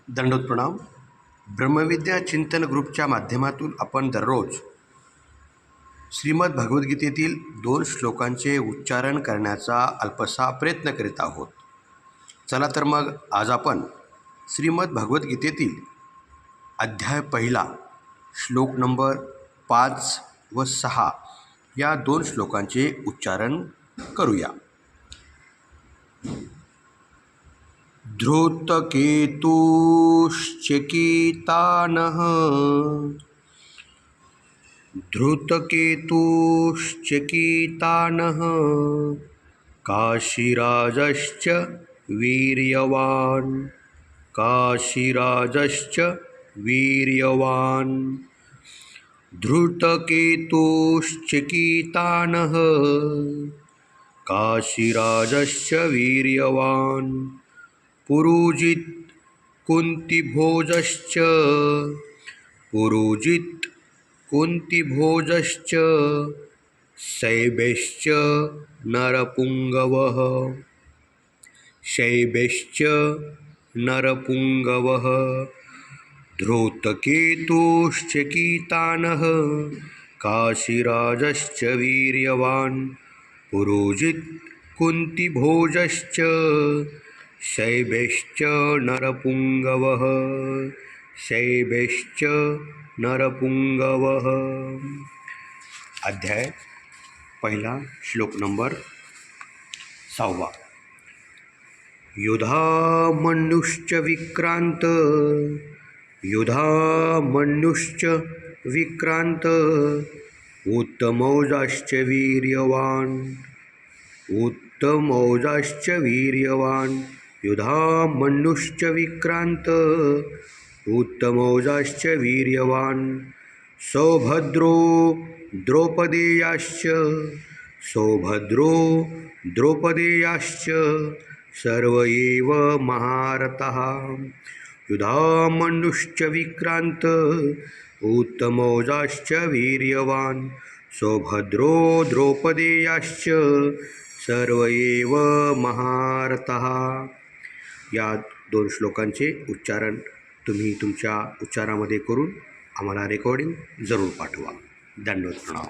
दंडोत प्रणाम. ब्रह्मविद्या चिंतन ग्रुपच्या माध्यमातून आपण दररोज श्रीमद भगवद्गीतेतील 2 श्लोकांचे उच्चारण करण्याचा अल्पसा प्रयत्न करीत आहोत. चला तर मग आज आपण श्रीमद भगवद्गीतेतील अध्याय 1 श्लोक नंबर 5 व 6 या 2 श्लोकांचे उच्चारण करूया. धृतकेतुश्चकितानः काशीराजश्च वीर्यवान् धृतकेतुश्चकितानः काशीराजश्च वीर्यवान् पुरुजित् कुन्तिभोजश्च शैबश्च नरपुङ्गवः धृतकेतुश्चकितानः काशीराजश्च वीर्यवान् पुरुजित् कुन्तिभोजश्च शैबश्च नरपुङ्गवः. अध्याय 1 श्लोक नंबर 6. युधामन्युश्च विक्रान्त उत्तमौजाश्च वीर्यवान् युधामन्युश्च विक्रान्त उत्तमौजाश्च वीर्यवान् सौभद्रो द्रौपदेयाश्च सर्व एव महारथः. युधामन्युश्च विक्रान्त उत्तमौजाश्च वीर्यवान् सौभद्रो द्रौपदेयाश्च सर्व एव महारथः. या 2 श्लोकांचे उच्चारण तुम्ही तुमच्या उच्चारामध्ये करून आम्हाला रेकॉर्डिंग जरूर पाठवा. दंडवत प्रणाम.